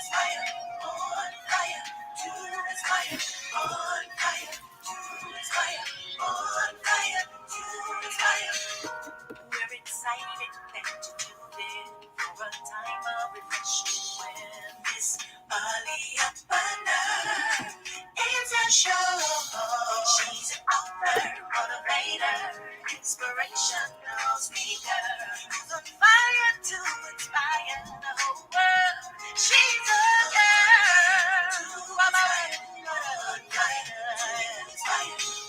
We're excited that you tuned in for a time of reflection with Miss Unstuck is a show. She's an author, motivator, inspirational speaker, who's on fire to inspire the whole world. She's a girl to inspire, on fire,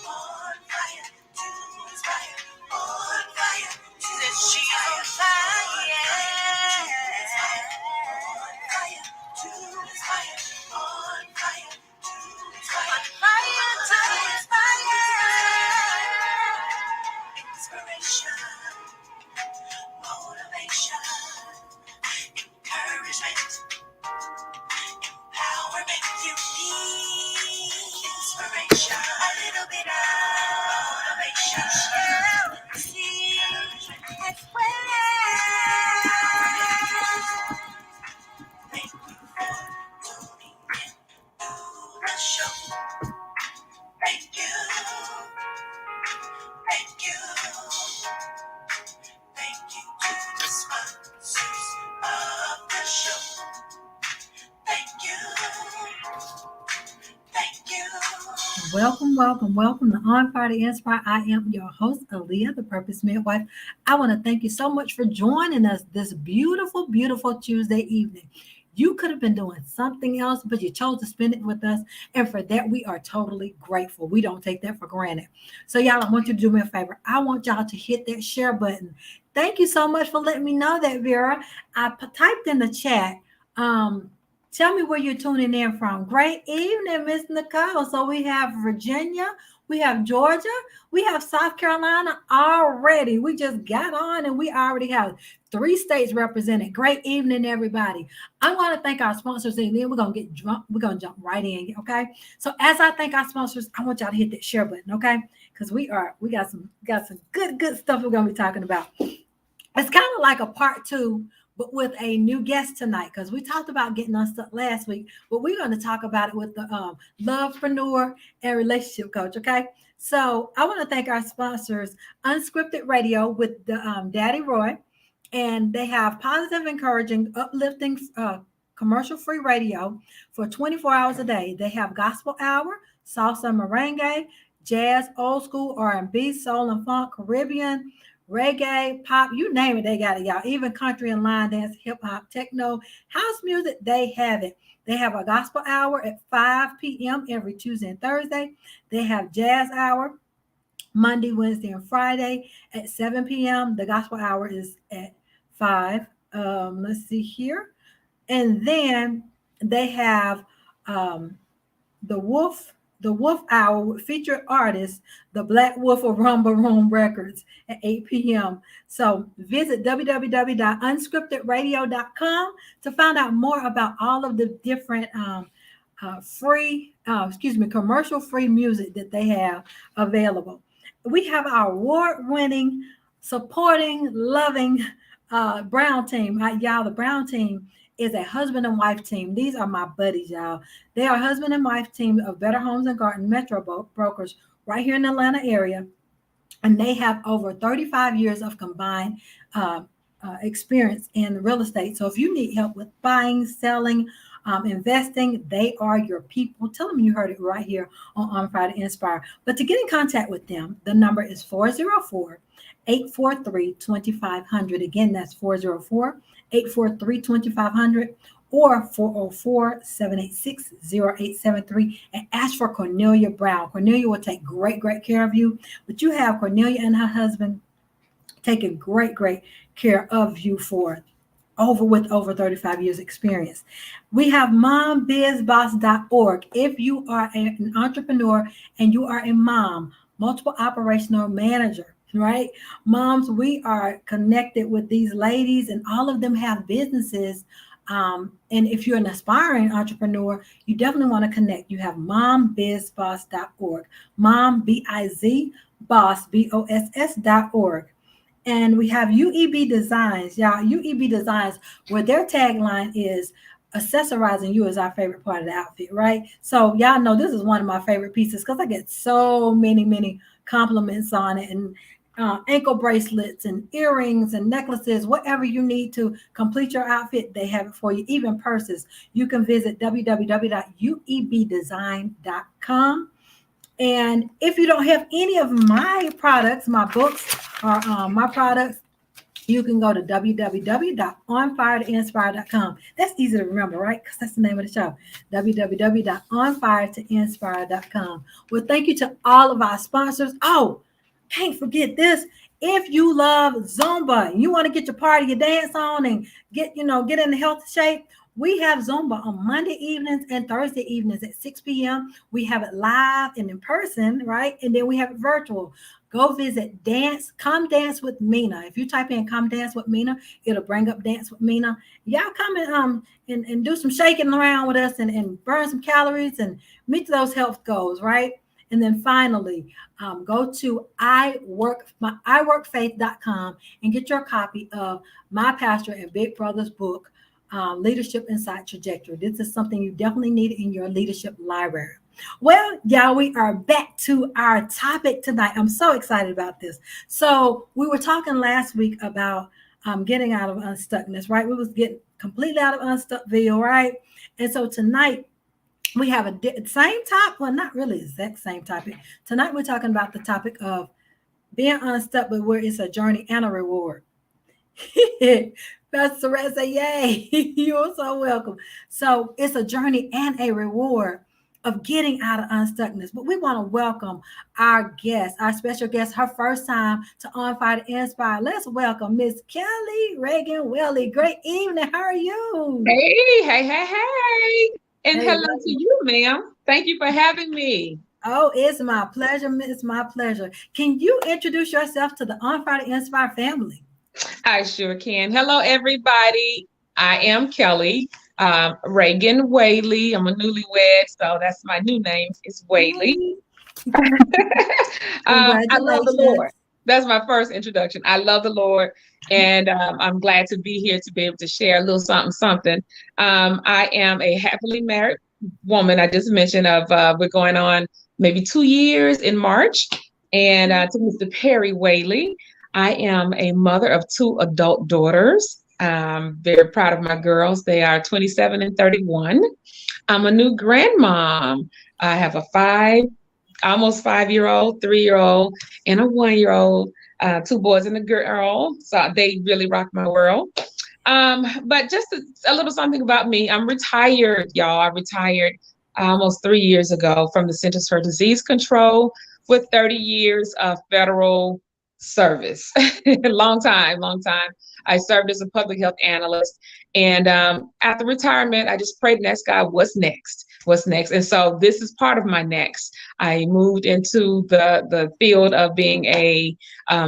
on fire, to inspire, on fire. She says she's on fire, on fire, to inspire, on fire, to inspire, on fire, to inspire. Inspiration, motivation, encouragement, empowerment. You need inspiration, a little bit of motivation. See, that's where. Thank you for tuning in to the show. Thank you. Thank you. Thank you to the sponsors of the show. Thank you. Thank you. Welcome to On Fire to Inspire. I am your host, Aaliyah, the Purpose Midwife. I want to thank you so much for joining us this beautiful, beautiful Tuesday evening. You could have been doing something else, but you chose to spend it with us. And for that, we are totally grateful. We don't take that for granted. So y'all, I want you to do me a favor. I want y'all to hit that share button. Thank you so much for letting me know that, Vera. I typed in the chat. Tell me where you're tuning in from. Great evening, Miss Nicole. So we have Virginia, we have Georgia, we have South Carolina already. We just got on and we already have 3 states represented. Great evening, everybody. I want to thank our sponsors and then we're going to get drunk. We're going to jump right in, okay? So as I thank our sponsors, I want y'all to hit that share button, okay? Because we got some good stuff we're going to be talking about. It's kind of like a part 2, but with a new guest tonight, because we talked about getting unstuck last week, but we're going to talk about it with the lovepreneur and relationship coach, okay? So I want to thank our sponsors, Unscripted Radio with the Daddy Roy, and they have positive, encouraging, uplifting, commercial-free radio for 24 hours a day. They have Gospel Hour, Salsa Merengue, Jazz, Old School, R&B, Soul and Funk, Caribbean, reggae, pop, you name it, they got it, y'all. Even country and line dance, hip hop, techno, house music, they have it. They have a gospel hour at 5 p.m. every Tuesday and Thursday. They have jazz hour Monday, Wednesday, and Friday at 7 p.m. The gospel hour is at 5. Let's see here. And then they have the Wolf Hour with featured artist, the Black Wolf of Rumba Room Records at 8 p.m. So visit www.unscriptedradio.com to find out more about all of the different commercial-free music that they have available. We have our award-winning, supporting, loving Brown team. Y'all, the Brown team is a husband and wife team. These are my buddies, y'all. They are husband and wife team of Better Homes and Garden Metro Brokers right here in the Atlanta area. And they have over 35 years of combined experience in real estate. So if you need help with buying, selling, investing, they are your people. Tell them you heard it right here on Fire to Inspire. But to get in contact with them, the number is 404-843-2500. Again, that's 404-843-2500 or 404-786-0873 and ask for Cornelia Brown. Cornelia will take great care of you. But you have Cornelia and her husband taking great care of you for over 35 years experience. We have mombizboss.org. If you are an entrepreneur and you are a mom, multiple operational manager, right? Moms, we are connected with these ladies and all of them have businesses. And if you're an aspiring entrepreneur, you definitely want to connect. You have mombizboss.org, mom, B-I-Z, boss, B-O-S-S.org. And we have UEB Designs, y'all. UEB Designs, where their tagline is accessorizing you is our favorite part of the outfit, right? So y'all know this is one of my favorite pieces because I get so many compliments on it, and ankle bracelets and earrings and necklaces, whatever you need to complete your outfit, they have it for you. Even purses. You can visit www.uebdesign.com. And if you don't have any of my products, my books, or my products, you can go to www.onfiretoinspire.com. That's easy to remember, right? Because that's the name of the show. www.onfiretoinspire.com. Well, thank you to all of our sponsors. Oh, can't forget this. If you love Zumba, you want to get your party, your dance on, and get in healthy shape, we have Zumba on Monday evenings and Thursday evenings at 6 p.m. We have it live and in person, right? And then we have it virtual. Go visit Come Dance with Mina. If you type in Come Dance with Mina, it'll bring up Dance with Mina. Y'all come and do some shaking around with us and burn some calories and meet those health goals, right? And then finally, go to iworkfaith.com and get your copy of my pastor and big brother's book, Leadership Inside Trajectory. This is something you definitely need in your leadership library. Well, y'all, we are back to our topic tonight. I'm so excited about this. So we were talking last week about getting out of unstuckness, right? We was getting completely out of Unstuckville, right? And so tonight we have same topic. Well, not really exact same topic. Tonight we're talking about the topic of being unstuck, but where it's a journey and a reward. Pastor Red say, yay, you're so welcome. So it's a journey and a reward of getting out of unstuckness. But we want to welcome our guest, our special guest, her first time to On Fire to Inspire. Let's welcome Miss Kelly Reagan Whaley. Great evening. How are you? Hey. And Hey, hello to you, ma'am. Thank you for having me. oh, it's my pleasure. It's my pleasure. Can you introduce yourself to the On Fire to Inspire family? I sure can. Hello, everybody. I am Kelly Reagan Whaley. I'm a newlywed, so that's my new name is Whaley. I love the Lord. That's my first introduction. I love the Lord, and I'm glad to be here to be able to share a little something. I am a happily married woman. I just mentioned we're going on maybe 2 years in March, and to Mr. Perry Whaley. I am a mother of 2 adult daughters. I'm very proud of my girls. They are 27 and 31. I'm a new grandmom. I have a almost 5-year-old, 3-year-old, and a 1-year-old, 2 boys and a girl. So they really rock my world. But just a little something about me. I'm retired, y'all. I retired almost 3 years ago from the Centers for Disease Control with 30 years of federal service. Long time. I served as a public health analyst. And after retirement, I just prayed and asked God, what's next? And so this is part of my next. I moved into the field of being a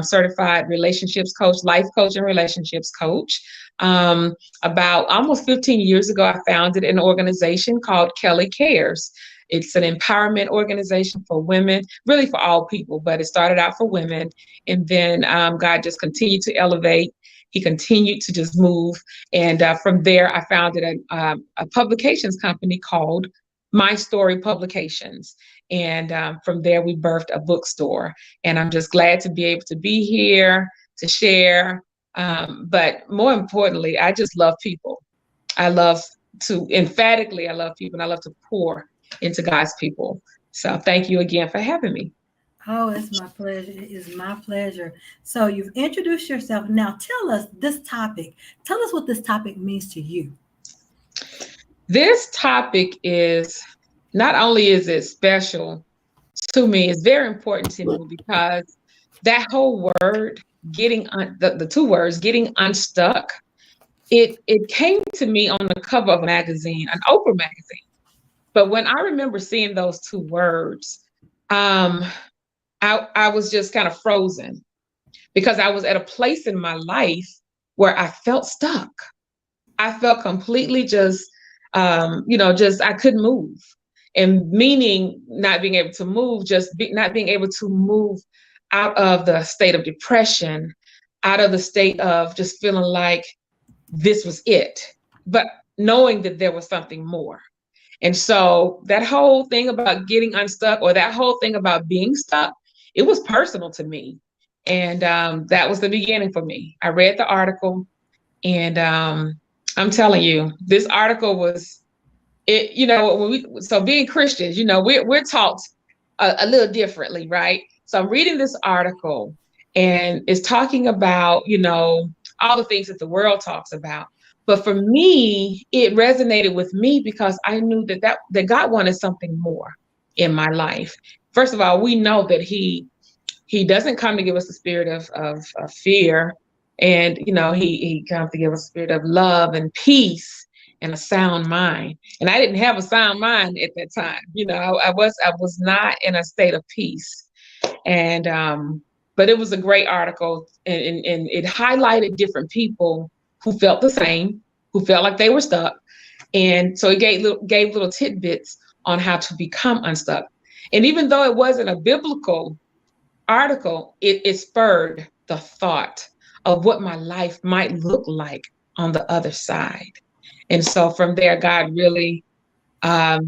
certified relationships coach, life coach, and relationships coach. About almost 15 years ago, I founded an organization called Kelly Cares. It's an empowerment organization for women, really for all people, but it started out for women. And then God just continued to elevate. He continued to just move. And from there, I founded a publications company called My Story Publications. And from there, we birthed a bookstore. And I'm just glad to be able to be here to share. But more importantly, I just love people. I love people, and I love to pour into God's people. So thank you again for having me. Oh, it's my pleasure. It is my pleasure. So you've introduced yourself. Now tell us this topic. Tell us what this topic means to you. This topic is not only is it special to me, it's very important to me because that whole word, the 2 words, getting unstuck, it came to me on the cover of a magazine, an Oprah magazine. But when I remember seeing those 2 words, I was just kind of frozen because I was at a place in my life where I felt stuck. I felt completely just I couldn't move. And meaning not being able to move, not being able to move out of the state of depression, out of the state of just feeling like this was it. But knowing that there was something more. And so that whole thing about getting unstuck, or that whole thing about being stuck, it was personal to me. And that was the beginning for me. I read the article, and I'm telling you, this article was it. So being Christians, we're taught a little differently, right? So I'm reading this article, and it's talking about, all the things that the world talks about. But for me, it resonated with me because I knew that God wanted something more in my life. First of all, we know that he doesn't come to give us a spirit of fear. And, he comes to give us a spirit of love and peace and a sound mind. And I didn't have a sound mind at that time. I was not in a state of peace. And, but it was a great article, and it highlighted different people who felt the same, who felt like they were stuck. And so it gave little tidbits on how to become unstuck. And even though it wasn't a biblical article, it spurred the thought of what my life might look like on the other side. And so from there, God really,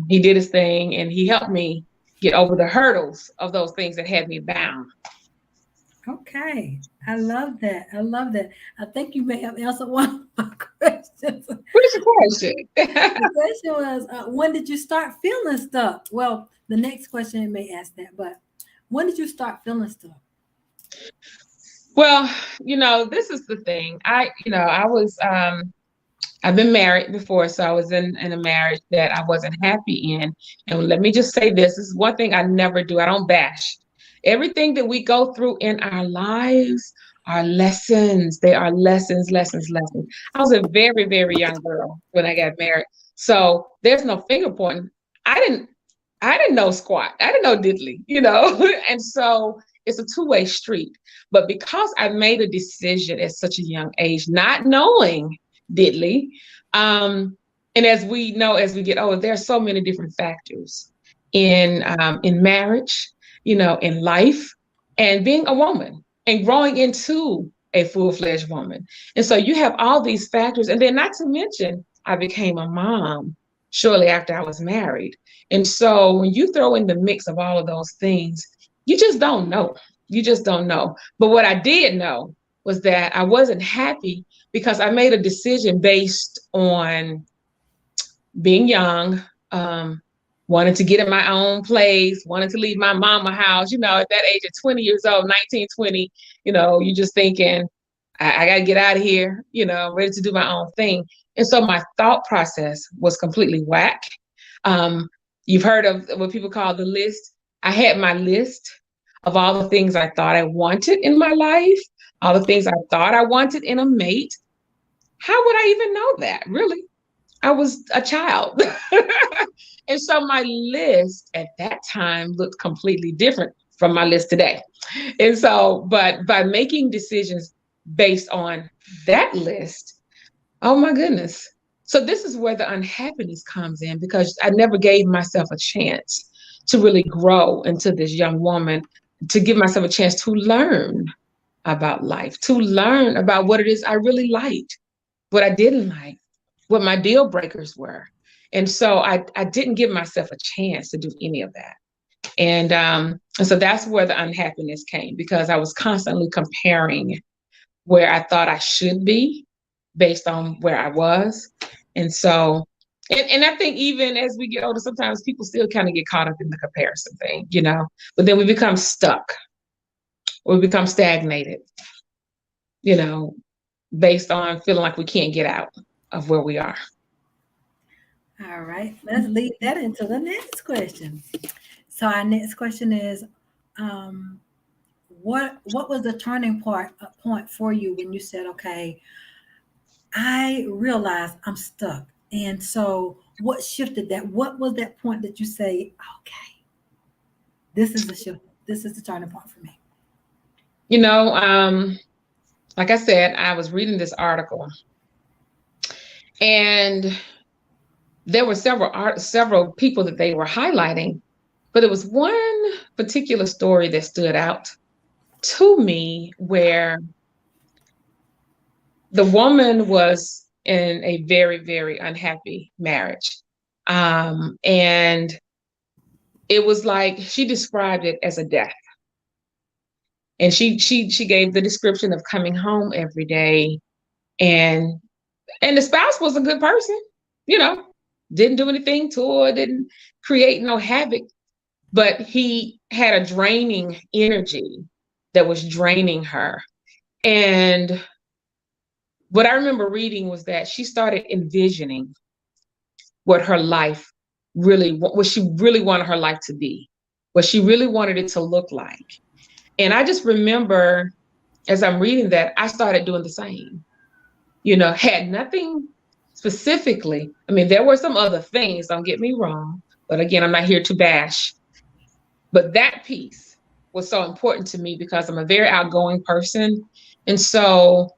he did his thing, and he helped me get over the hurdles of those things that had me bound. Okay. I love that. I think you may have answered one of my questions. What is your question? The question was, when did you start feeling stuck? Well, the next question may ask that, but when did you start feeling stuck? Well, this is the thing. I've been married before, so I was in a marriage that I wasn't happy in. And let me just say this is one thing I never do. I don't bash. Everything that we go through in our lives are lessons. They are lessons. I was a very, very young girl when I got married. So there's no finger pointing. I didn't know squat. I didn't know diddly, and so it's a two-way street. But because I made a decision at such a young age, not knowing diddly, and as we know, as we get older, there are so many different factors in marriage, in life, and being a woman and growing into a full-fledged woman. And so you have all these factors, and then not to mention, I became a mom shortly after I was married. And so when you throw in the mix of all of those things, you just don't know. But what I did know was that I wasn't happy because I made a decision based on being young, wanted to get in my own place, wanted to leave my mama house, at that age of 20 years old, 19, 20, you just thinking, I got to get out of here, ready to do my own thing. And so my thought process was completely whack. You've heard of what people call the list. I had my list of all the things I thought I wanted in my life, all the things I thought I wanted in a mate. How would I even know that? Really? I was a child. And so my list at that time looked completely different from my list today. And so, but by making decisions based on that list, oh my goodness. So this is where the unhappiness comes in, because I never gave myself a chance to really grow into this young woman, to give myself a chance to learn about life, to learn about what it is I really liked, what I didn't like, what my deal breakers were. And so I didn't give myself a chance to do any of that. And so that's where the unhappiness came, because I was constantly comparing where I thought I should be based on where I was. And so, and I think even as we get older, sometimes people still kind of get caught up in the comparison thing, but then we become stuck, or we become stagnated, based on feeling like we can't get out of where we are. All right, let's lead that into the next question. So our next question is, what was the turning point for you when you said, okay, I realized I'm stuck? And so what shifted that? What was that point that you say, okay, this is the shift, this is the turning point for me? Like I said, I was reading this article, and there were several people that they were highlighting, but it was one particular story that stood out to me, where the woman was in a very, very unhappy marriage. And it was like, she described it as a death. And she gave the description of coming home every day, and the spouse was a good person, you know, didn't do anything to her, didn't create no havoc, but he had a draining energy that was draining her. And what I remember reading was that she started envisioning what her life really, what she really wanted her life to be, what she really wanted it to look like. And I just remember, as I'm reading that, I started doing the same. You know, had nothing specifically. I mean, there were some other things, don't get me wrong, but again, I'm not here to bash. But that piece was so important to me because I'm a very outgoing person. And so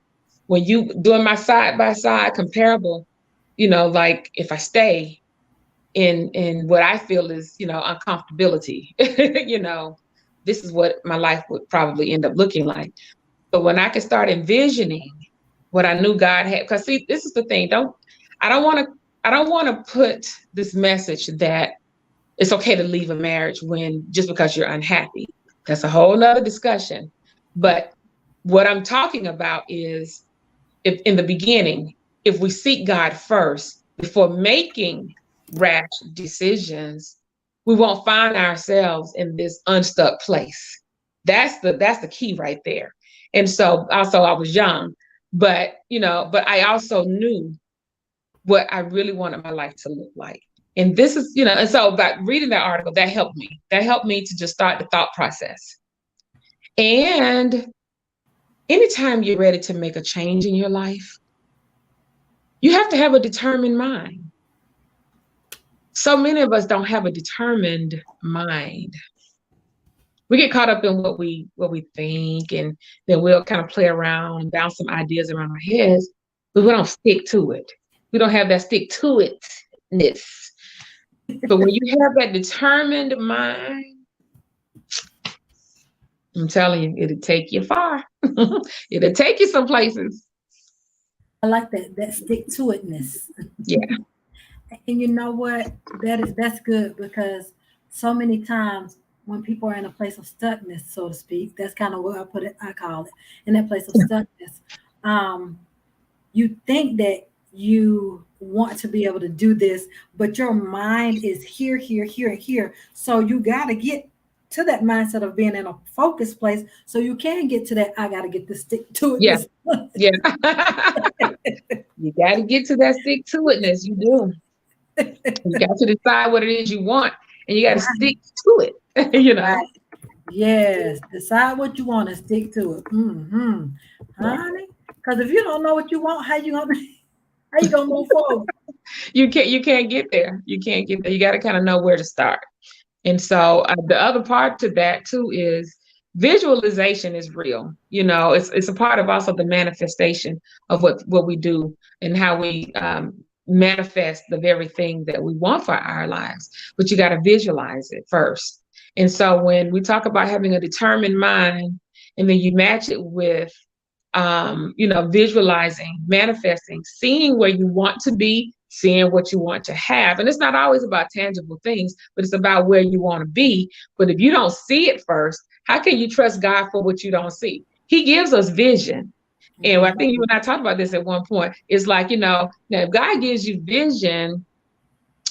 when you doing my side by side comparable, you know, like if I stay in what I feel is, you know, uncomfortability, you know, this is what my life would probably end up looking like. But when I could start envisioning what I knew God had, because see, this is the thing. I don't want to put this message that it's okay to leave a marriage when just because you're unhappy. That's a whole nother discussion. But what I'm talking about is, if in the beginning, if we seek God first before making rash decisions, we won't find ourselves in this unstuck place. That's the key right there. And so also I was young, but you know, but I also knew what I really wanted my life to look like. And this is, you know, and so by reading that article, that helped me. That helped me to just start the thought process. And anytime you're ready to make a change in your life, you have to have a determined mind. So many of us don't have a determined mind. We get caught up in what we think, and then we'll kind of play around and bounce some ideas around our heads, but we don't stick to it. We don't have that stick to itness. But when you have that determined mind, I'm telling you, it'll take you far. It'll take you some places. I like that stick to itness. Yeah. And you know what? That's good, because so many times when people are in a place of stuckness, so to speak, that's kind of what I call it, in that place of stuckness. You think that you want to be able to do this, but your mind is here, here, here, and here. So you got to get to that mindset of being in a focused place so you can get to that, I got to get the stick to it. Yeah. Yeah. You got to get to that stick to itness. You do. You got to decide what it is you want, and you got to stick to it. You know. Right. Yes. Decide what you want and stick to it. Mm-hmm. Honey, because if you don't know what you want, how you gonna move forward? You can't get there. You can't get there. You got to kind of know where to start. And so the other part to that too is visualization is real. You know, it's a part of also the manifestation of what we do and how we manifest the very thing that we want for our lives. But you got to visualize it first. And so when we talk about having a determined mind, and then you match it with you know, visualizing, manifesting, seeing where you want to be, seeing what you want to have. And it's not always about tangible things, but it's about where you want to be. But if you don't see it first, how can you trust God for what you don't see? He gives us vision. And I think you and I talked about this at one point. It's like, you know, now if God gives you vision,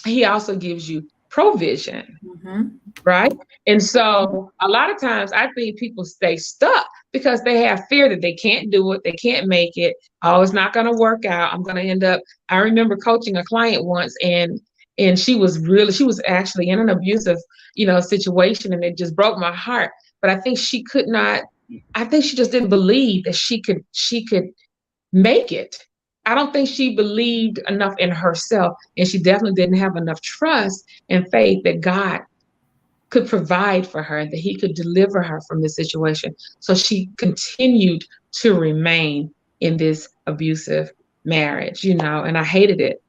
he also gives you provision. Mm-hmm. Right. And so a lot of times I think people stay stuck because they have fear that they can't do it. They can't make it. Oh, it's not going to work out. I'm going to end up. I remember coaching a client once, and she was actually in an abusive, you know, situation, and it just broke my heart. But I think she just didn't believe that she could make it. I don't think she believed enough in herself, and she definitely didn't have enough trust and faith that God could provide for her, that he could deliver her from this situation. So she continued to remain in this abusive marriage, you know, and I hated it.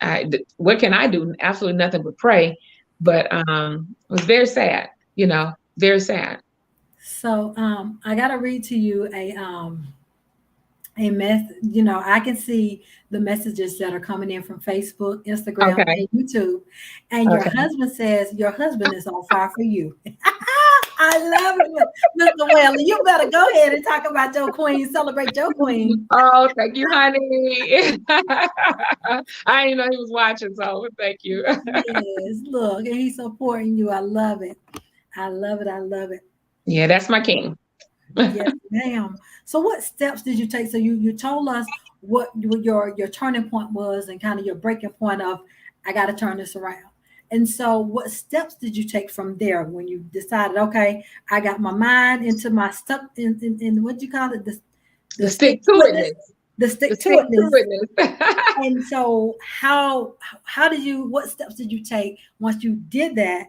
What can I do? Absolutely nothing but pray. But it was very sad, you know, very sad. So I got to read to you a mess. You know, I can see the messages that are coming in from Facebook, Instagram, Okay. and YouTube. And your Okay. husband says your husband is on fire for you. I love it, Mr. Whaley. You better go ahead and talk about your queen. Celebrate your queen. Oh, thank you, honey. I didn't know he was watching, so thank you. Yes, look, and he's supporting you. I love it. I love it. I love it. Yeah, that's my king. Yes, ma'am. So what steps did you take? So you told us what your turning point was and kind of your breaking point of I got to turn this around. And so what steps did you take from there when you decided, okay, I got my mind into my stuck in what do you call it? The The stick stick to to itness. itness, the The stick to stick to itness. itness. And so how did you what steps did you take once you did that?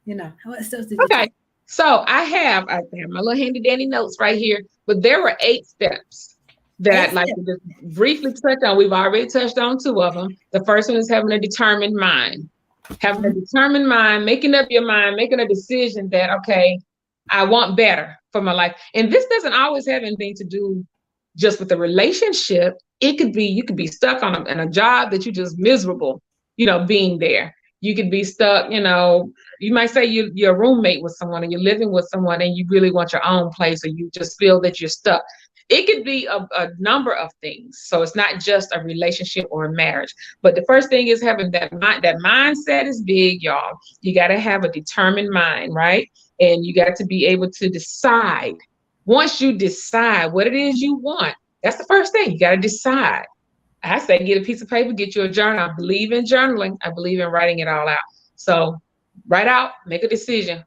You know, what steps did you Okay. take? So I have my little handy dandy notes right here, but there were 8 steps that I'd 8 like steps. to just briefly touch on. We've already touched on 2 of them. The first one is having a determined mind. Having a Mhm. determined mind, making up your mind, making a decision that, okay, I want better for my life. And this doesn't always have anything to do just with the relationship. It could be, you could be stuck in a job that you just miserable, being there. You could be stuck, you might say you're a roommate with someone and you're living with someone and you really want your own place or you just feel that you're stuck. It could be a number of things. So it's not just a relationship or a marriage. But the first thing is having that mind. That mindset is big, y'all. You got to have a determined mind, right? And you got to be able to decide. Once you decide what it is you want, that's the first thing. You got to decide. I say get a piece of paper, get you a journal. I believe in journaling. I believe in writing it all out. So write out, make a decision.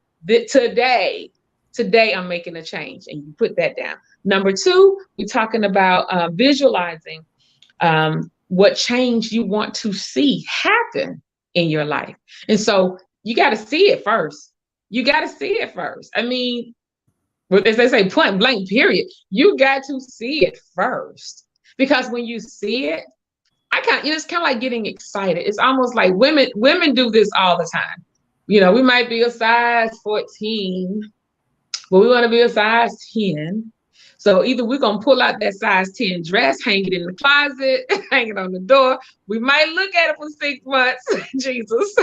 Today I'm making a change, and you put that down. Number 2, we're talking about visualizing what change you want to see happen in your life. And so you got to see it first. You got to see it first. I mean, as they say, point blank, period. You got to see it first. Because when you see it, it's kind of like getting excited. It's almost like women do this all the time. We might be a size 14, but we want to be a size 10. So either we're going to pull out that size 10 dress, hang it in the closet, hang it on the door. We might look at it for 6 months, Jesus.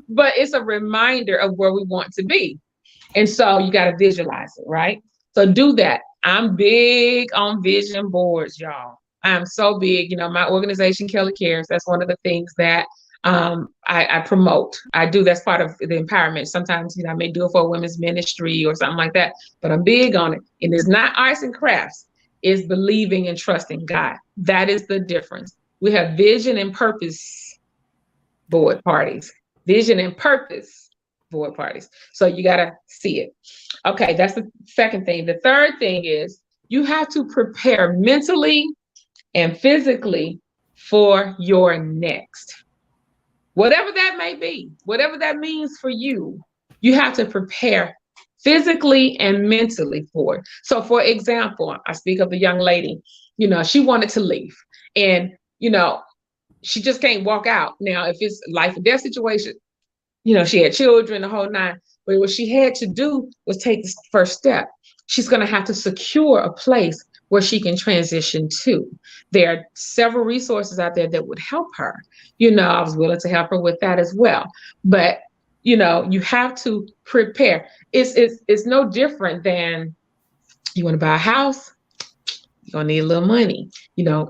But it's a reminder of where we want to be. And so you got to visualize it, right? So do that. I'm big on vision boards, y'all. I'm so big. My organization, Kelly Cares, that's one of the things that I promote. I do. That's part of the empowerment. Sometimes, I may do it for a women's ministry or something like that, but I'm big on it. And it's not arts and crafts. It's believing and trusting God. That is the difference. We have vision and purpose board parties. Vision and purpose board parties. So you got to see it. Okay, that's the second thing. The third thing is you have to prepare mentally and physically for your next. Whatever that may be, whatever that means for you, you have to prepare physically and mentally for it. So for example, I speak of the young lady, she wanted to leave and, she just can't walk out. Now, if it's life or death situation, she had children, the whole 9. But what she had to do was take this first step. She's going to have to secure a place where she can transition to. There are several resources out there that would help her. I was willing to help her with that as well. But, you have to prepare. It's no different than you want to buy a house. You're going to need a little money.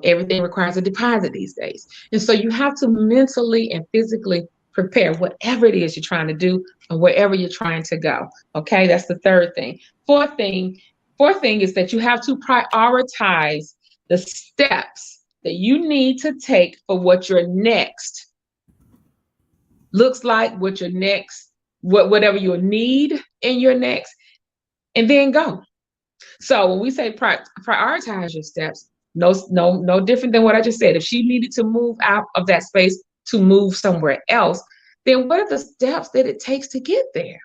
Everything requires a deposit these days. And so you have to mentally and physically prepare whatever it is you're trying to do and wherever you're trying to go. Okay, that's the third thing. Fourth thing is that you have to prioritize the steps that you need to take for what your next looks like, whatever your need in your next, and then go. So when we say prioritize your steps, no different than what I just said. If she needed to move out of that space to move somewhere else, then what are the steps that it takes to get there?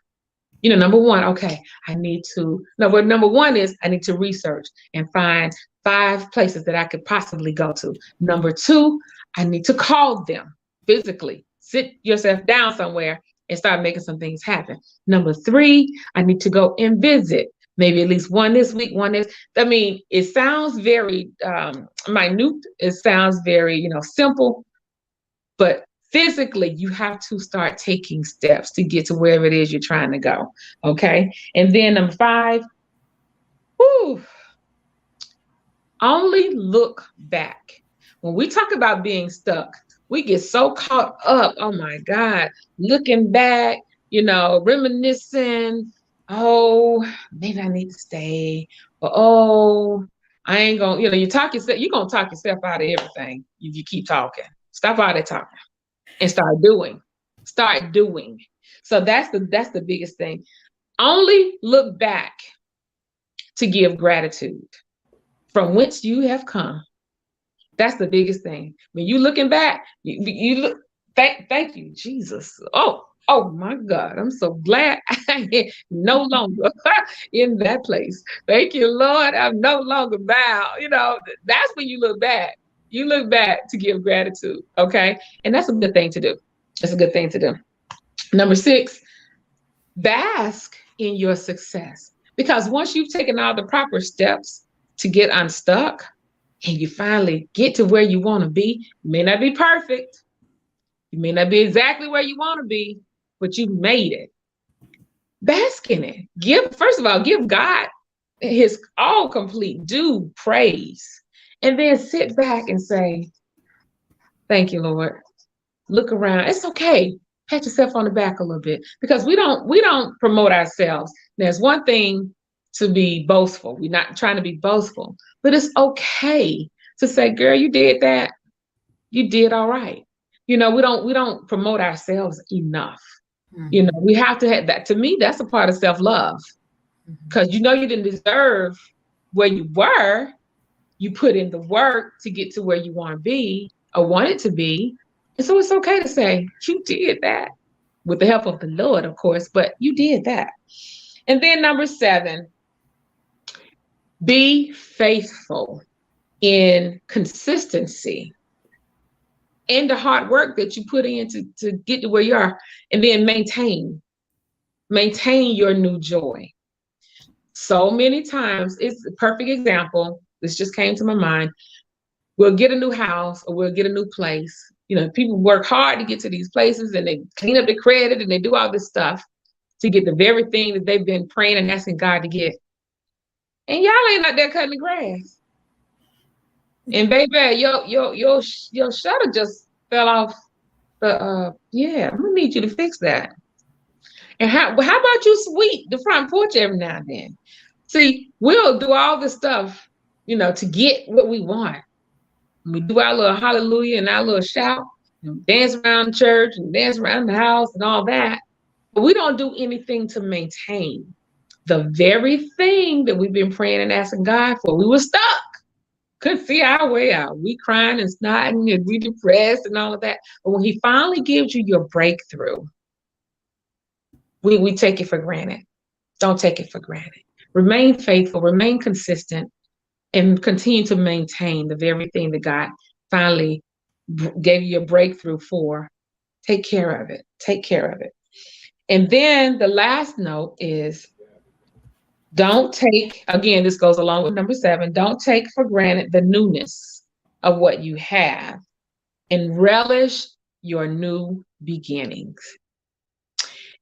Number one, okay, number one is I need to research and find 5 places that I could possibly go to. Number 2, I need to call them physically. Sit yourself down somewhere and start making some things happen. Number 3, I need to go and visit. maybe at least one this week, one this. I mean, it sounds very minute. It sounds very, simple, but physically you have to start taking steps to get to wherever it is you're trying to go. Okay. And then number 5, only look back. When we talk about being stuck, we get so caught up, oh my God, looking back, reminiscing, oh, maybe I need to stay, or oh, I ain't gonna, you're gonna talk yourself out of everything if you keep talking. Stop all that talking and start doing. Start doing. So that's the biggest thing. Only look back to give gratitude from whence you have come. That's the biggest thing. When you looking back, you look, thank you, Jesus. Oh my God. I'm so glad I am no longer in that place. Thank you, Lord. I'm no longer bound. That's when you look back. You look back to give gratitude. Okay. And that's a good thing to do. That's a good thing to do. Number 6, bask in your success. Because once you've taken all the proper steps to get unstuck, and you finally get to where you want to be, you may not be perfect. You may not be exactly where you want to be, but you made it. Bask in it. First of all, give God his all complete due praise. And then sit back and say, thank you, Lord. Look around. It's okay. Pat yourself on the back a little bit, because we don't promote ourselves. There's one thing to be boastful. We're not trying to be boastful, but it's okay to say, girl, you did that. You did all right. We don't promote ourselves enough. Mm-hmm. We have to have that. To me, that's a part of self-love, because you didn't deserve where you were. You put in the work to get to where you want to be or want it to be. And so it's okay to say, you did that, with the help of the Lord, of course, but you did that. And then number 7, be faithful in consistency and the hard work that you put in to get to where you are. And then maintain your new joy. So many times, it's a perfect example. This just came to my mind. We'll get a new house or we'll get a new place. People work hard to get to these places, and they clean up their credit and they do all this stuff to get the very thing that they've been praying and asking God to get. And y'all ain't out there cutting the grass. And baby, your shutter just fell off the I'm gonna need you to fix that. And how about you sweep the front porch every now and then? See, we'll do all this stuff, to get what we want. We do our little hallelujah and our little shout, and dance around church and dance around the house and all that. But we don't do anything to maintain the very thing that we've been praying and asking God for. We were stuck. Couldn't see our way out. We crying and snotting and we depressed and all of that. But when he finally gives you your breakthrough, we take it for granted. Don't take it for granted. Remain faithful, remain consistent, and continue to maintain the very thing that God finally gave you a breakthrough for. Take care of it. Take care of it. And then the last note is, don't take, again, this goes along with number 7, don't take for granted the newness of what you have, and relish your new beginnings.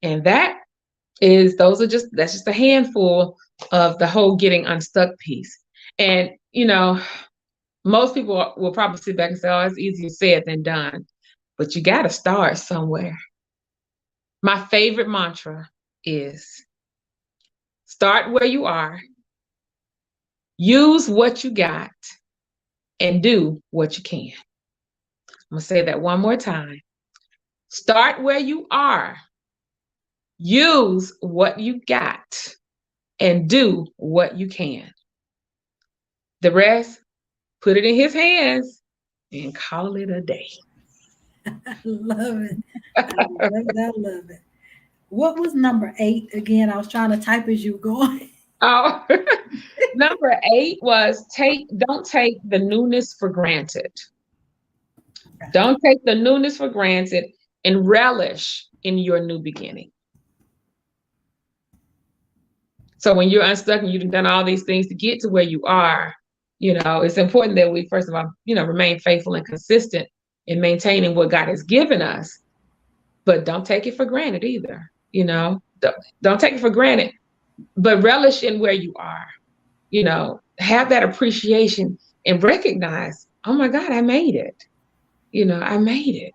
And that's just a handful of the whole getting unstuck piece. And, most people will probably sit back and say, oh, it's easier said than done. But you got to start somewhere. My favorite mantra is, start where you are, use what you got, and do what you can. I'm going to say that one more time. Start where you are, use what you got, and do what you can. The rest, put it in his hands and call it a day. I love it. I love it. What was number 8 again? I was trying to type as you were going. Oh, number 8 was don't take the newness for granted. Don't take the newness for granted, and relish in your new beginning. So when you're unstuck and you've done all these things to get to where you are, it's important that we, first of all, remain faithful and consistent in maintaining what God has given us, but don't take it for granted either. Don't take it for granted, but relish in where you are, have that appreciation and recognize, oh my God, I made it. I made it.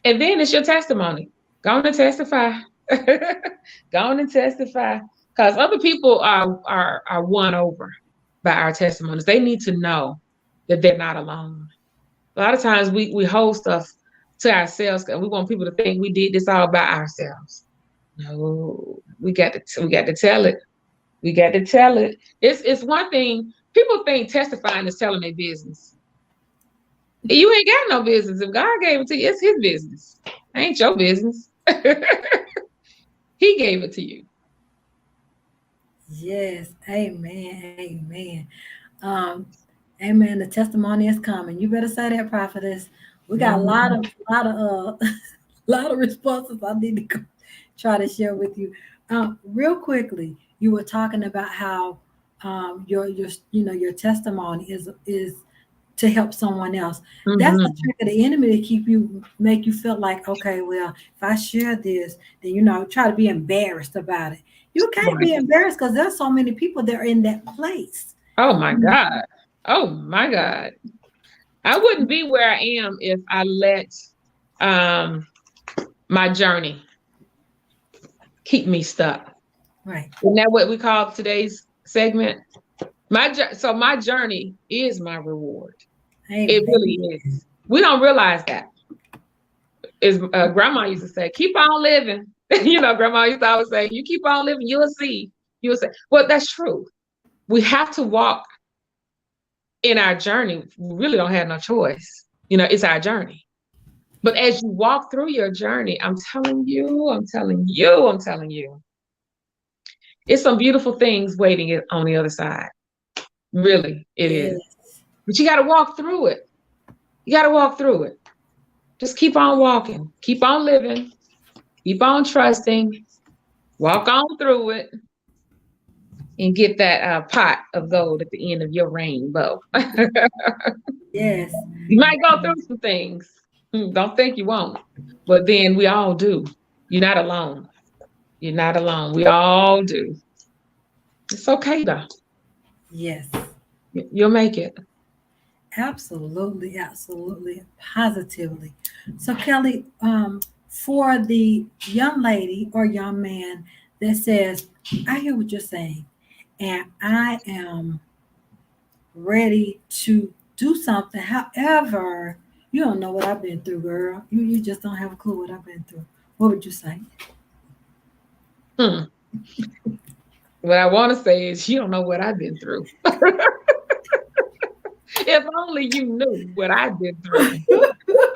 And then it's your testimony. Go on and testify. Go on and testify. Because other people are won over by our testimonies. They need to know that they're not alone. A lot of times we hold stuff to ourselves and we want people to think we did this all by ourselves. No, we got to tell it. We got to tell it. It's one thing. People think testifying is telling their business. You ain't got no business. If God gave it to you, it's his business. It ain't your business. He gave it to you. Yes. Amen. Amen. Amen. The testimony is coming. You better say that, prophetess. We got a lot of responses I need to try to share with you. Real quickly, you were talking about how your testimony is to help someone else. Mm-hmm. That's the trick of the enemy to make you feel like, okay, well, if I share this, then try to be embarrassed about it. You can't be embarrassed because there's so many people that are in that place. Oh my God. Oh my God. I wouldn't be where I am if I let my journey keep me stuck. Right. Isn't that what we call today's segment? My journey is my reward. Amen. It really is. We don't realize that. As grandma used to say, keep on living. Grandma used to always say, you keep on living, you'll see. You'll say, well, that's true. We have to walk in our journey. We really don't have no choice. It's our journey. But as you walk through your journey, I'm telling you, it's some beautiful things waiting on the other side. Really, it is. But you got to walk through it. You got to walk through it. Just keep on walking. Keep on living. Keep on trusting. Walk on through it. And get that pot of gold at the end of your rainbow. Yes. You might go through some things. Don't think you won't. But then we all do. You're not alone. You're not alone. We all do. It's okay, though. Yes. You'll make it. Absolutely. Absolutely. Positively. So, Kelly, for the young lady or young man that says, I hear what you're saying, and I am ready to do something. However, you don't know what I've been through, girl. You just don't have a clue what I've been through. What would you say? What I want to say is you don't know what I've been through. If only you knew what I've been through.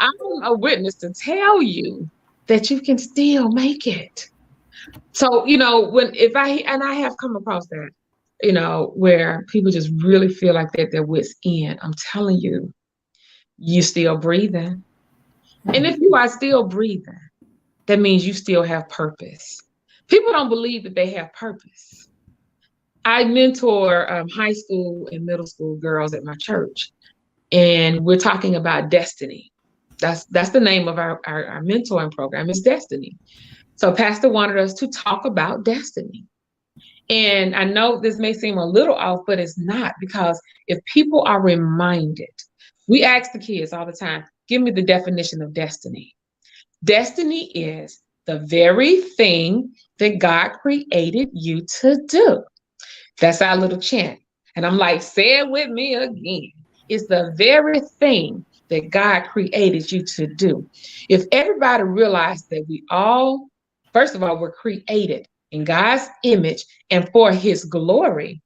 I'm a witness to tell you that you can still make it. So, I have come across that, where people just really feel like they're at their wit's end. I'm telling you, you still breathing. And if you are still breathing, that means you still have purpose. People don't believe that they have purpose. I mentor high school and middle school girls at my church, and we're talking about destiny. That's the name of our mentoring program is Destiny. So Pastor wanted us to talk about destiny. And I know this may seem a little off, but it's not, because if people are reminded, we ask the kids all the time, give me the definition of destiny. Destiny is the very thing that God created you to do. That's our little chant. And I'm like, say it with me again. It's the very thing that God created you to do. If everybody realized that we all, first of all, were created in God's image and for his glory,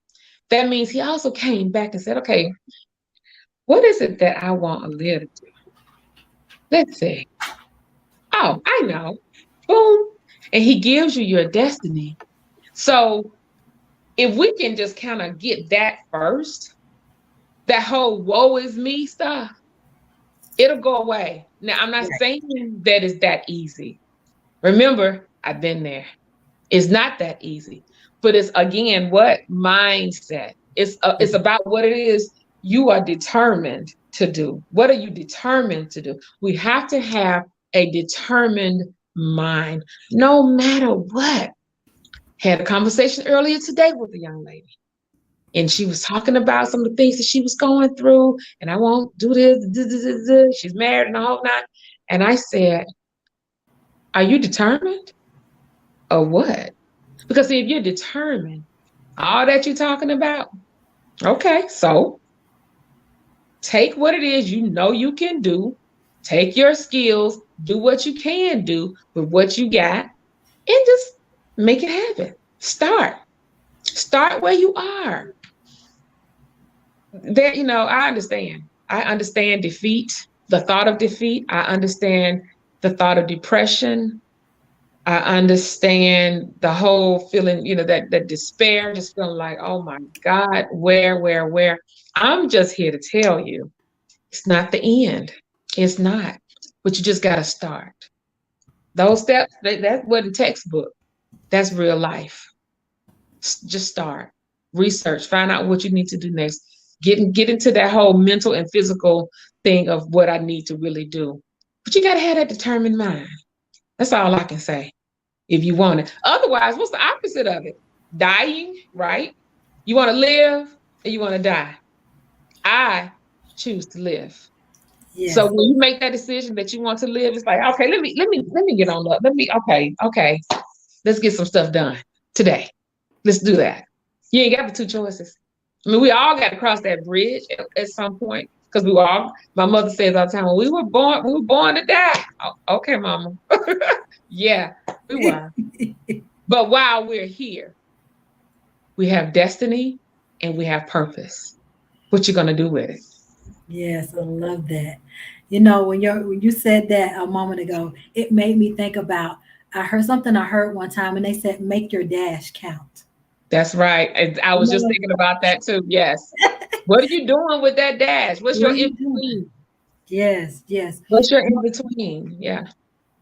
that means he also came back and said, okay, what is it that I want Aaliyah to do? Let's see. Oh, I know. Boom. And he gives you your destiny. So if we can just kind of get that first, that whole woe is me stuff, it'll go away. Now, I'm not saying that it's that easy. Remember, I've been there. It's not that easy. But it's again, what mindset? It's about what it is you are determined to do. What are you determined to do? We have to have a determined mind, no matter what. Had a conversation earlier today with a young lady, and she was talking about some of the things that she was going through, and I won't do this. She's married and the whole nine. And I said, are you determined or what? Because if you're determined, all that you're talking about, okay, so take what it is you know you can do, take your skills, do what you can do with what you got, and just make it happen. Start where you are. There, I understand. I understand defeat, the thought of defeat. I understand the thought of depression. I understand the whole feeling, that despair, just feeling like, oh my God, where? I'm just here to tell you, it's not the end. It's not. But you just got to start. Those steps, that wasn't textbook. That's real life. Just start. Research. Find out what you need to do next. Get into that whole mental and physical thing of what I need to really do. But you got to have that determined mind. That's all I can say. If you want it. Otherwise, what's the opposite of it? Dying, right? You want to live or you want to die? I choose to live. Yes. So when you make that decision that you want to live, it's like, okay, let me get on up. Okay. Let's get some stuff done today. Let's do that. You ain't got the two choices. I mean, we all got to cross that bridge at some point, because my mother says all the time, we were born to die. Oh, okay, mama. Yeah, we were. But while we're here, we have destiny and we have purpose. What you gonna do with it? Yes, I love that. When you said that a moment ago, it made me think about, I heard one time, and they said, make your dash count. That's right. I was just thinking about that too. Yes. What are you doing with that dash? What's your in between? Yes. What's your in between? Yeah.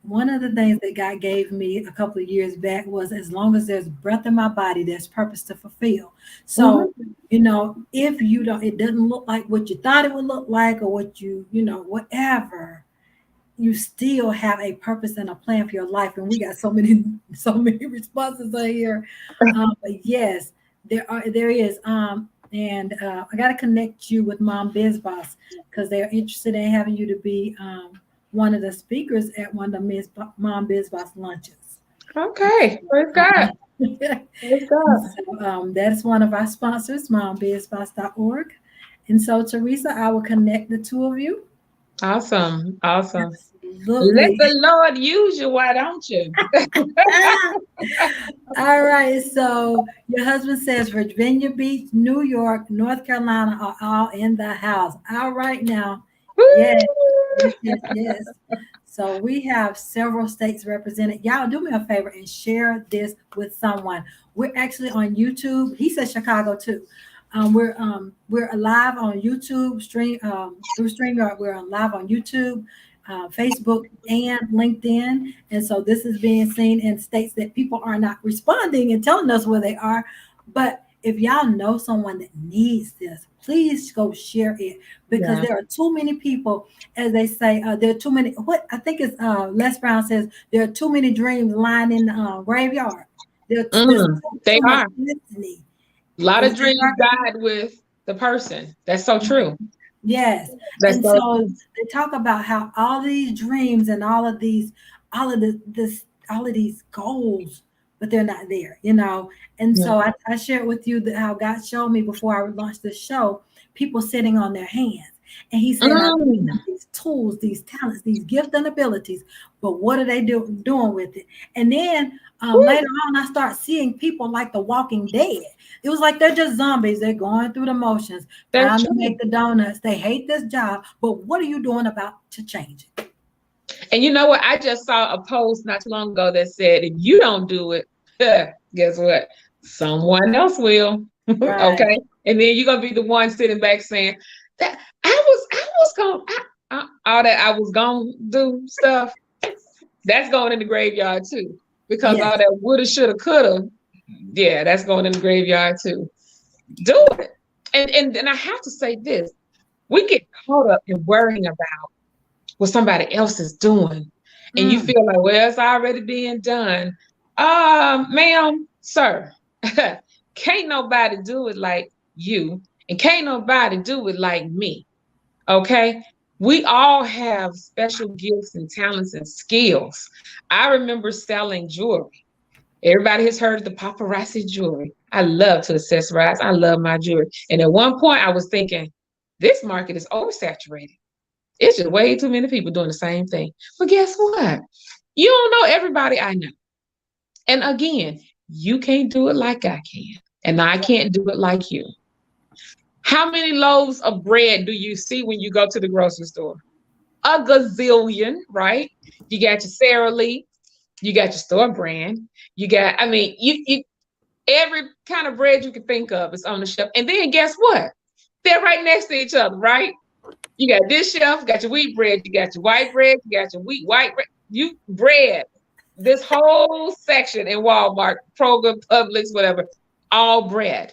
One of the things that God gave me a couple of years back was, as long as there's breath in my body, there's purpose to fulfill. So, if it doesn't look like what you thought it would look like, or what whatever, you still have a purpose and a plan for your life. And we got so many responses out here. But yes, there is. And I got to connect you with Mom Biz Boss, because they're interested in having you to be one of the speakers at one of the Mom Biz Boss lunches. Okay, praise God. Praise God. So, that's one of our sponsors, mombizboss.org. And so, Teresa, I will connect the two of you. Awesome. Absolutely. Let the Lord use you, why don't you? All right. So your husband says Virginia Beach, New York, North Carolina are all in the house. All right now. Yes. So we have several states represented. Y'all do me a favor and share this with someone. We're actually on YouTube. He says Chicago too. We're live on YouTube through StreamYard. We're live on YouTube, Facebook, and LinkedIn. And so this is being seen in states that people are not responding and telling us where they are. But if y'all know someone that needs this, please go share it, because there are too many people, as they say, there are too many. What I think is Les Brown says, there are too many dreams lying in the graveyard. They are. Destiny. A lot of dreams died with the person. That's so true. Yes. So they talk about how all these dreams and all of these goals, but they're not there, And so I shared with you how God showed me before I launched the show, people sitting on their hands. And he said, I give them these tools, these talents, these gifts and abilities, but what are they doing with it? And then later on, I start seeing people like the Walking Dead. It was like they're just zombies. They're going through the motions, trying to make the donuts. They hate this job, but what are you doing to change it? And you know what? I just saw a post not too long ago that said, if you don't do it, guess what? Someone else will. Right. Okay. And then you're going to be the one sitting back saying that I was going to do stuff. That's going in the graveyard too, because all that woulda, shoulda, coulda Yeah, that's going in the graveyard too. Do it. And I have to say this. We get caught up in worrying about what somebody else is doing. And you Mm, feel like, well, it's already being done. Ma'am, sir, can't nobody do it like you. And can't nobody do it like me. Okay. We all have special gifts and talents and skills. I remember selling jewelry. Everybody has heard of the paparazzi jewelry. I love to accessorize. I love my jewelry. And at one point, I was thinking, this market is oversaturated. It's just way too many people doing the same thing. But guess what? You don't know everybody I know. And again, you can't do it like I can. And I can't do it like you. How many loaves of bread do you see when you go to the grocery store? A gazillion, right? You got your Sara Lee, you got your store brand, you got, I mean, you every kind of bread you can think of is on the shelf. And then guess what? They're right next to each other, right? You got this shelf, got your wheat bread, you got your white bread, you got your white bread, you bread. This whole section in Walmart, Kroger, Publix, whatever, all bread.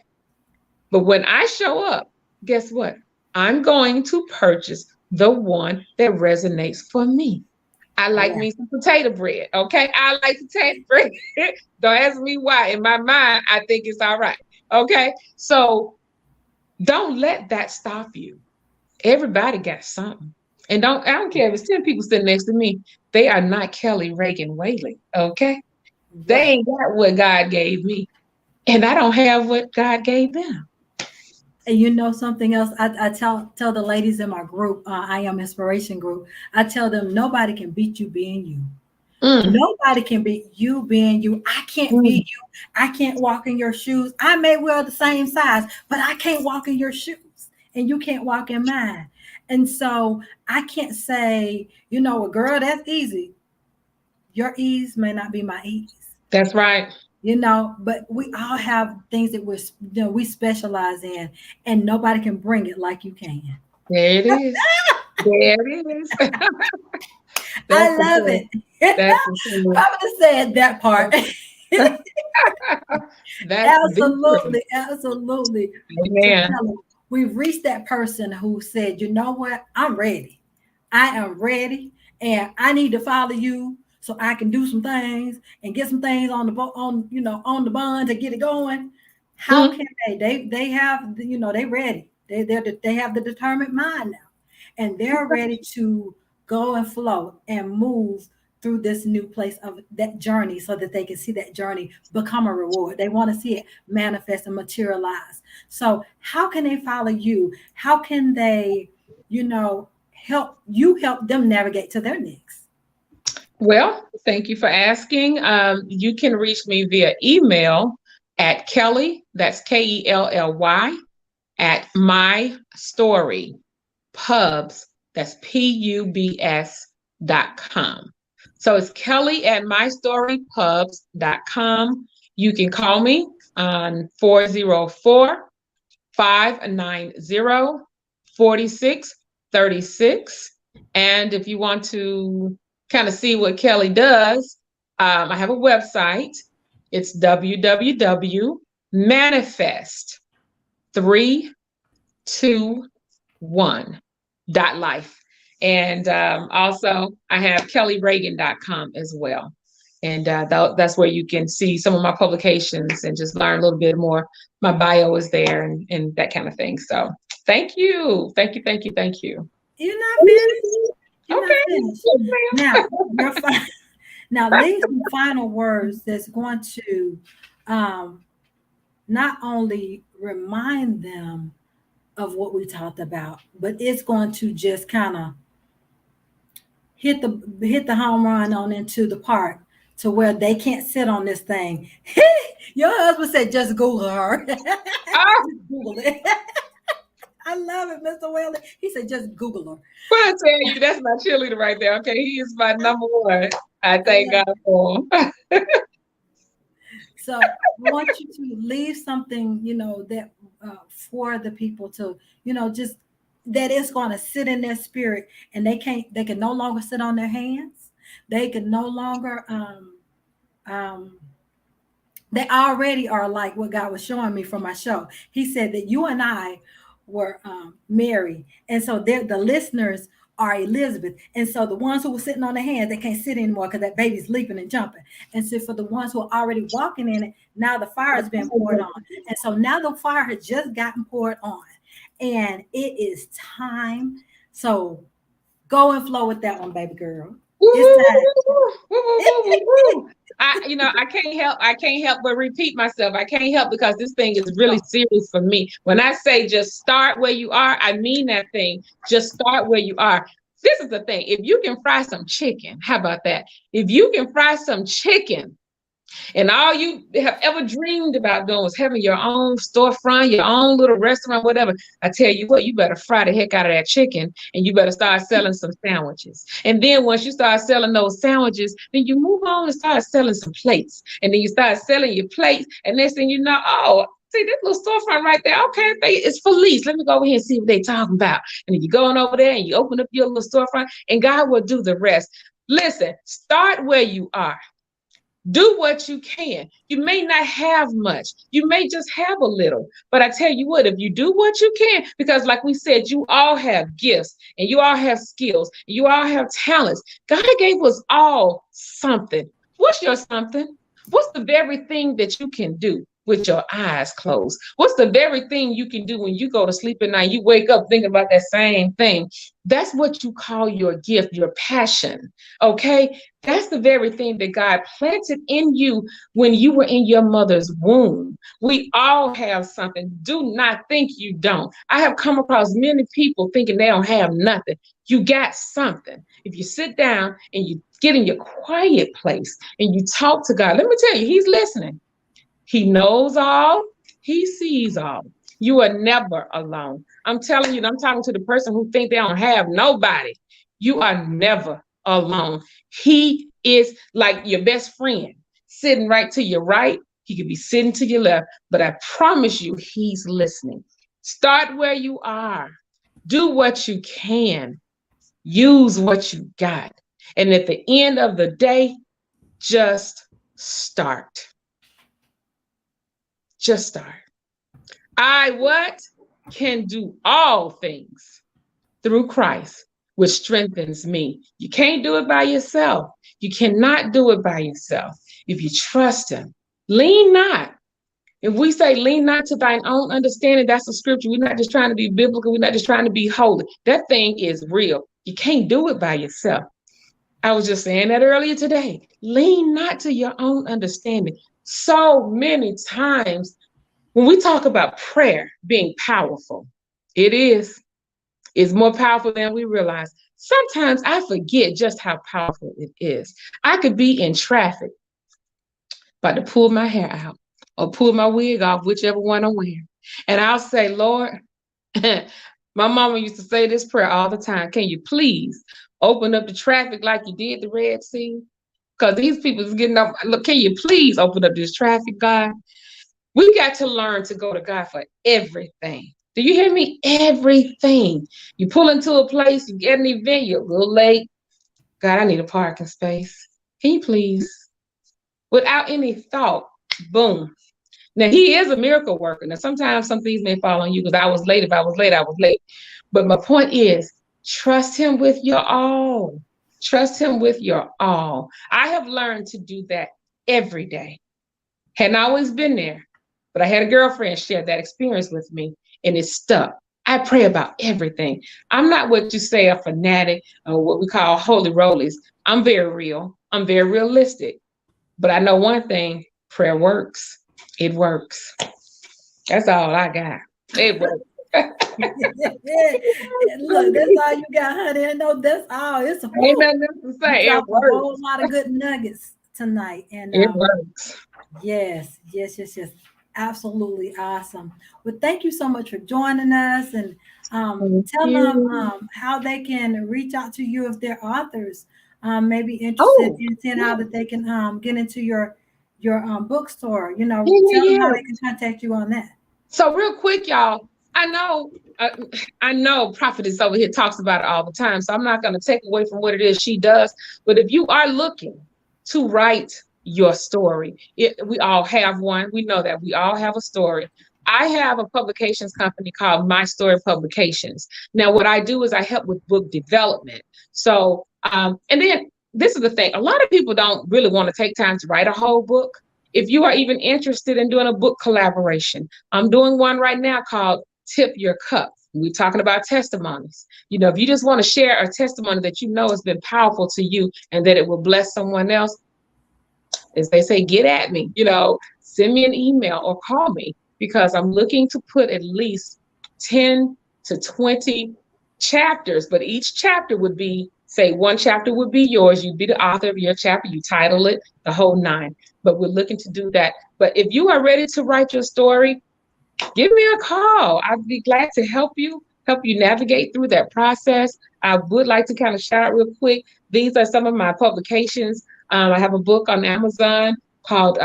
But when I show up, guess what? I'm going to purchase the one that resonates for me. I like yeah. me some potato bread. Okay. I like potato bread. Don't ask me why. In my mind, I think it's all right. Okay. So don't let that stop you. Everybody got something. And I don't care if it's 10 people sitting next to me. They are not Kelly, Reagan, Whaley. Okay. They Right. ain't got what God gave me. And I don't have what God gave them. And you know something else? I tell the ladies in my group, I am inspiration group. I tell them nobody can beat you being you. Mm, Nobody can beat you being you. I can't be mm. you. I can't walk in your shoes. I may wear the same size, but I can't walk in your shoes, and you can't walk in mine. And so I can't say, well, girl, that's easy. Your ease may not be my ease. That's right. But we all have things that we specialize in, and nobody can bring it like you can. There it is. There it is. That's I the love thing. it. That's the thing. I'm gonna say that part. That's the truth. Absolutely, absolutely. So Amen. Kelly, we've reached that person who said, you know what, I'm ready. I am ready, and I need to follow you so I can do some things and get some things on the on the bond to get it going. How Mm. can they have they ready. They have the determined mind now, and they're ready to go and flow and move through this new place of that journey so that they can see that journey become a reward. They want to see it manifest and materialize. So how can they follow you? How can they, help them navigate to their next? Well, thank you for asking. You can reach me via email at Kelly, that's Kelly, at my story pubs, that's pubs.com. So it's Kelly at mystorypubs.com. You can call me on 404 590 4636. And if you want to kind of see what Kelly does, I have a website. It's www.manifest321.life. And also, I have kellyreagan.com as well. And that's where you can see some of my publications and just learn a little bit more. My bio is there and that kind of thing. So thank you. Thank you. Thank you. Thank you. You're not finished. You're not Okay. finished. Yes, Now, ma'am. now leave some final words that's going to not only remind them of what we talked about, but it's going to just kind of hit the home run on into the park to where they can't sit on this thing. Your husband said, just Google her. Oh, Just Google it. I love it, Mr. Whaley. He said, just Google her. I tell you, that's my cheerleader right there. Okay, he is my number one. I thank God for him. So I want you to leave something, that for the people to, just that it's going to sit in their spirit, and they can no longer sit on their hands. They can no longer they already are like what God was showing me from my show. He said that you and I were Mary, and so the listeners are Elizabeth, and so the ones who were sitting on their hands, they can't sit anymore because that baby's leaping and jumping. And so for the ones who are already walking in it, now the fire has been poured on, and so now the fire has just gotten poured on, and it is time. So go and flow with that one, baby girl. It's time. I can't help but repeat myself. I can't help because this thing is really serious for me. When I say just start where you are, I mean that thing. Just start where you are. This is the thing. If you can fry some chicken, how about that? If you can fry some chicken, and all you have ever dreamed about doing was having your own storefront, your own little restaurant, whatever. I tell you what, you better fry the heck out of that chicken, and you better start selling some sandwiches. And then once you start selling those sandwiches, then you move on and start selling some plates. And then you start selling your plates, and next thing you know, oh, see this little storefront right there. Okay, it's for lease. Let me go over here and see what they're talking about. And then you go on over there and you open up your little storefront, and God will do the rest. Listen, start where you are. Do what you can. You may not have much. You may just have a little. But I tell you what, if you do what you can, because like we said, you all have gifts and you all have skills. And you all have talents. God gave us all something. What's your something? What's the very thing that you can do with your eyes closed? What's the very thing you can do when you go to sleep at night? You wake up thinking about that same thing. That's what you call your gift, your passion. Okay? That's the very thing that God planted in you when you were in your mother's womb. We all have something. Do not think you don't. I have come across many people thinking they don't have nothing. You got something. If you sit down and you get in your quiet place and you talk to God, let me tell you, He's listening. He knows all. He sees all. You are never alone. I'm telling you, I'm talking to the person who think they don't have nobody. You are never alone. He is like your best friend, sitting right to your right. He could be sitting to your left, but I promise you, he's listening. Start where you are. Do what you can. Use what you got. And at the end of the day, just start. Just start. I can do all things through Christ, which strengthens me. You can't do it by yourself. You cannot do it by yourself. If you trust him, lean not. If we say lean not to thine own understanding, that's a scripture. We're not just trying to be biblical. We're not just trying to be holy. That thing is real. You can't do it by yourself. I was just saying that earlier today. Lean not to your own understanding. So many times when we talk about prayer being powerful, it is. It's more powerful than we realize. Sometimes I forget just how powerful it is. I could be in traffic, about to pull my hair out or pull my wig off, whichever one I'm wearing. And I'll say, Lord, my mama used to say this prayer all the time. Can you please open up the traffic like you did the Red Sea? Because these people is getting up. Look, can you please open up this traffic, God? We got to learn to go to God for everything. Do you hear me? Everything. You pull into a place, you get an event, you're a little late. God, I need a parking space. Can you please? Without any thought, boom. Now, he is a miracle worker. Now, sometimes some things may fall on you because I was late. If I was late, I was late. But my point is, trust him with your all. Trust him with your all. I have learned to do that every day. Hadn't always been there, but I had a girlfriend share that experience with me, and it stuck. I pray about everything. I'm not what you say a fanatic or what we call holy rollies. I'm very real. I'm very realistic. But I know one thing, prayer works. It works. That's all I got. It works. Look, that's all you got, honey. No, that's all. It's a ain't nothing else to say. It works. A whole lot of good nuggets tonight. And it works. Yes. Absolutely awesome. Well, thank you so much for joining us, and tell them how they can reach out to you if they're authors, maybe interested in seeing how that they can get into your bookstore. You know, tell them how they can contact you on that. So real quick, y'all, I know Prophetess over here talks about it all the time, so I'm not going to take away from what it is she does. But if you are looking to write your story. We all have one. We know that we all have a story. I have a publications company called My Story Publications. Now, what I do is I help with book development. So, and then this is the thing, a lot of people don't really want to take time to write a whole book. If you are even interested in doing a book collaboration, I'm doing one right now called Tip Your Cup. We're talking about testimonies. You know, if you just want to share a testimony that you know has been powerful to you and that it will bless someone else, as they say, get at me, you know, send me an email or call me, because I'm looking to put at least 10 to 20 chapters, but each chapter would be, say, one chapter would be yours. You'd be the author of your chapter. You title it, the whole 9. But we're looking to do that. But if you are ready to write your story, give me a call. I'd be glad to help you navigate through that process. I would like to kind of shout out real quick. These are some of my publications. I have a book on Amazon called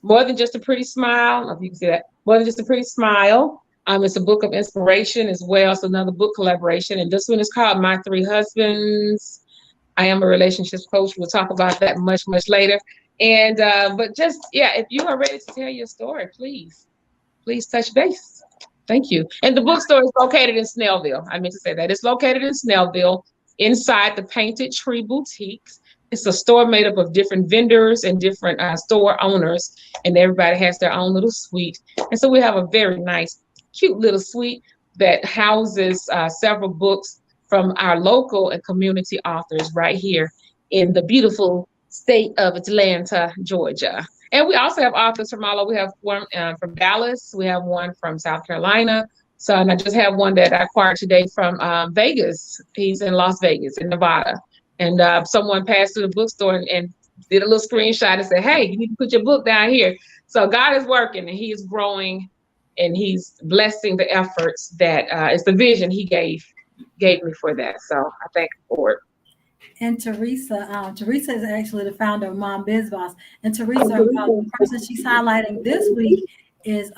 More Than Just a Pretty Smile. I don't know if you can see that. More Than Just a Pretty Smile. It's a book of inspiration as well. It's another book collaboration. And this one is called My 3 Husbands. I am a relationships coach. We'll talk about that much, much later. And but just, yeah, if you are ready to tell your story, please touch base. Thank you. And the bookstore is located in Snellville. I meant to say that. It's located in Snellville, inside the Painted Tree Boutiques. It's a store made up of different vendors and different store owners, and everybody has their own little suite. And so we have a very nice, cute little suite that houses several books from our local and community authors right here in the beautiful state of Atlanta, Georgia. And we also have authors from all over. We have one from Dallas. We have one from South Carolina. So, and I just have one that I acquired today from Vegas. He's in Las Vegas, in Nevada. And someone passed through the bookstore and did a little screenshot and said, hey, you need to put your book down here. So God is working, and he is growing, and he's blessing the efforts that it's the vision he gave me for that. So I thank him for it. And Teresa is actually the founder of Mom Biz Boss. And Teresa, the person she's highlighting this week is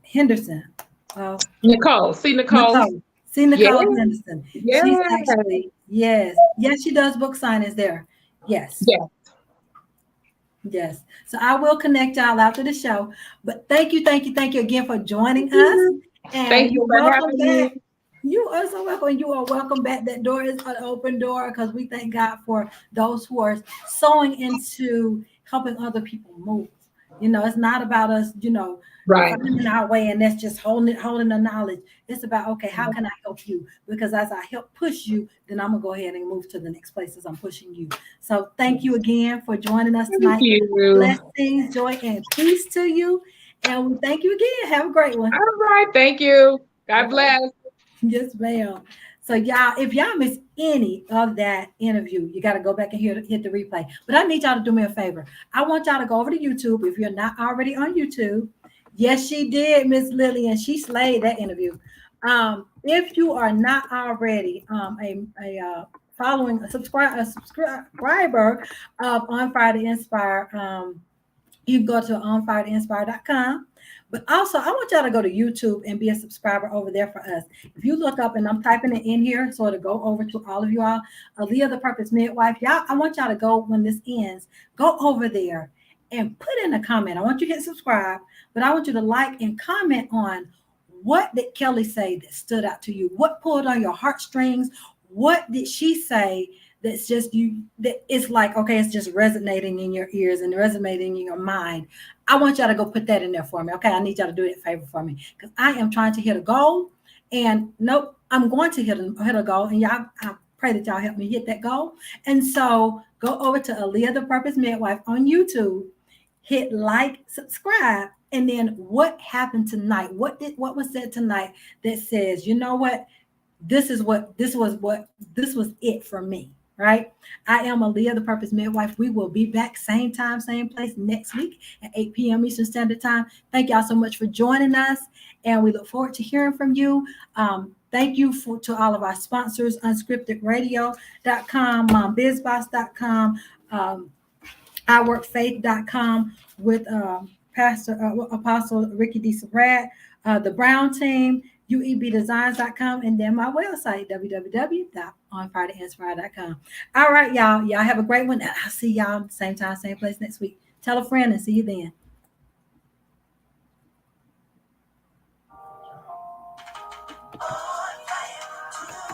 Henderson. Nicole. See Nicole Henderson. Yes. She's actually, yes, she does book signings there. Yes. So I will connect y'all after the show. But thank you again for joining us. And thank you for having me. You are so welcome. You are welcome back. That door is an open door, because we thank God for those who are sowing into helping other people move. You know, it's not about us, finding our way and that's just holding the knowledge. It's about, okay, how can I help you? Because as I help push you, then I'm gonna go ahead and move to the next places I'm pushing you. So thank you again for joining us tonight. Blessings, joy, and peace to you. And we thank you again. Have a great one. All right. Thank you. God bless. Yes, ma'am. So y'all, if y'all miss any of that interview, you got to go back and hit the replay. But I need y'all to do me a favor. I want y'all to go over to YouTube if you're not already on YouTube. Yes, she did, Miss Lillian. She slayed that interview. If you are not already a subscriber of On Fire to Inspire, you can go to onfiretoinspire.com. But also, I want y'all to go to YouTube and be a subscriber over there for us. If you look up, and I'm typing it in here, so to go over to all of you all, Aaliyah the Purpose Midwife, y'all, I want y'all to go, when this ends, go over there and put in a comment. I want you to hit subscribe, but I want you to like and comment on what did Kelly say that stood out to you? What pulled on your heartstrings? What did she say that's just you, that it's like, okay, it's just resonating in your ears and resonating in your mind? I want y'all to go put that in there for me. Okay, I need y'all to do that favor for me, because I am trying to hit a goal, and nope, I'm going to hit a goal, and y'all, I pray that y'all help me hit that goal. And so go over to Aaliyah the Purpose Midwife on YouTube, hit like, subscribe, and then what happened tonight? What was said tonight that says, you know what, this was it for me. Right? I am Aaliyah the Purpose Midwife. We will be back same time, same place next week at 8 p.m. Eastern Standard Time. Thank y'all so much for joining us, and we look forward to hearing from you. Thank you to all of our sponsors, unscriptedradio.com, mombizboss.com, iworkfaith.com with Apostle Ricky D. Surratt, the Brown Team, uebdesigns.com, and then my website, www.onfridayinspire.com. All right, y'all. Y'all have a great one. I'll see y'all same time, same place next week. Tell a friend and see you then.